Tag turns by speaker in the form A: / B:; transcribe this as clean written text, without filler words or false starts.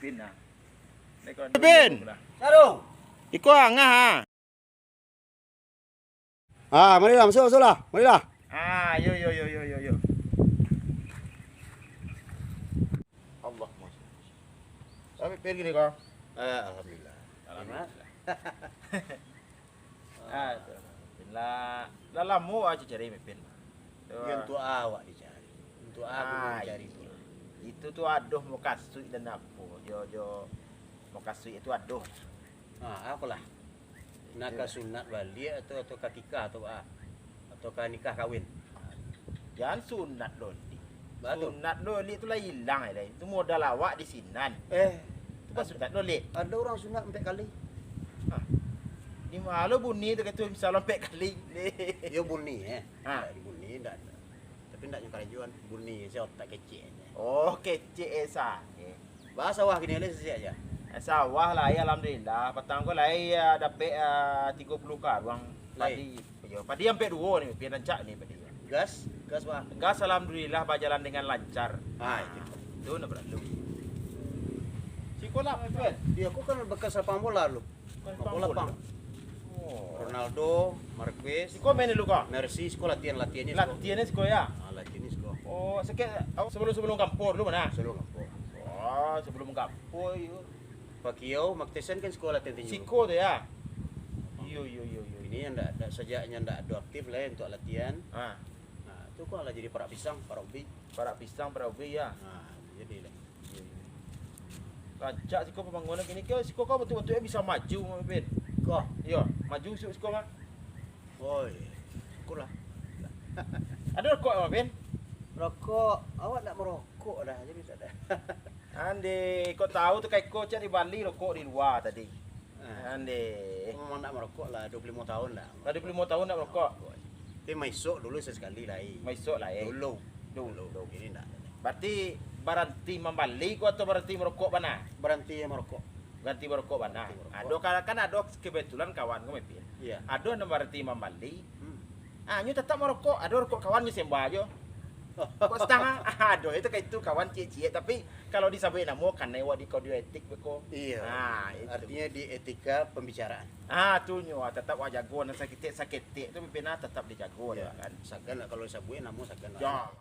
A: Pin nah.
B: Pin.
C: Sarung.
B: Iko angah.
C: Marilah masuk lah. Marilah.
A: Yo. Allah masuk. Tapi Pin gini kok.
C: Alhamdulillah.
A: Dalam mu aja cari Pin.
C: Untuk awak dicari. Untuk aku mencari itu.
A: Itu tuh aduh mau kasih dan apa? Jo mau kasih itu aduh.
C: Apalah. Nak sunat balik atau kakika atau nikah kawin.
A: Jangan sunat doli.
C: Betul.
A: Sunat doli itu lah hilang ya. Itu modal awak di sinan. Itu pas sunat doli.
C: Ada orang sunat 4 kali.
A: Di malu bunyi tu kata misalnya 4 kali.
C: Yo bunyi
A: Ha.
C: Di bunyi ndak ada. Tapi ndak nyukar juan bunyi saya otak kecil.
A: Oh, kecil esa.
C: Bahasa wah gini aja sih aja.
A: Sawah lah ya alhamdulillah. Petang ko lah ya dapat 30 karung padi. Yo, padi sampai 2 nih, pian rancak nih padi.
C: Gas wah.
A: Gas alhamdulillah berjalan dengan lancar.
C: Itu.
A: Itu nak berlalu. Sekolah Pin.
C: Dia aku kan bekas lapangan bola lu. Bola pang.
A: Oh.
C: Ronaldo, Marquez,
A: Sekolah main dulu kok.
C: Messi sekolah latihannya
A: Latihannya sekolah ya.
C: latihannya sekolah.
A: Oh, sebelum kampur dulu mana?
C: Selalu ngapo.
A: Oh, sebelum kampur yuk.
C: Pakiau, Maktesen kan sekolah latihan tinju.
A: Siko tu ya. Yo.
C: Ini yang ndak sejaknya ndak ada aktif lah untuk latihan.
A: Ah,
C: Nah, itu kok lah jadi para pisang, para ubi.
A: para pisang, para ubi ya.
C: Nah, jadi lah.
A: Rancak siko pembangunan ini kau siko kau betul-betul bisa maju Pin.
C: Kok,
A: Yo, maju siko mah.
C: oi. Sekolah.
A: Ada rokok apa Pin?
C: Rokok, awak nak merokok dah jadi tak ada.
A: Ande, kau tahu tu kai kau cari Bali rokok di luar tadi. Ande,
C: Memang nak merokok lah 25 tahun dah.
A: dah 25 tahun nak merokok.
C: Tapi maisok dulu sesekali lah.
A: Masuk lah
C: Dulu.
A: Dulu.
C: Ini ndak ada.
A: Berarti berhenti membalik atau berhenti merokok mana?
C: Berhenti merokok.
A: Ganti merokok mana?
C: Ganti merokok.
A: Kan ada kebetulan kawan kau Pin.
C: Iya.
A: Ada yang berhenti membalik.
C: Hmm.
A: Nyu tetap merokok. Ada rokok kawannya sembah aja. Kok setengah? Aduh, itu kayak itu kawan cie-cie. Tapi kalau disampaikan namo kan lewat di kode etik beko.
C: Iya.
A: Itu.
C: Artinya di etika pembicaraan.
A: Tu nyo tetap wajago na sakit itu pipina tetap dijago
C: Iya.
A: kan.
C: Sagan lah kalau sabuin namu sagan.
A: Ya.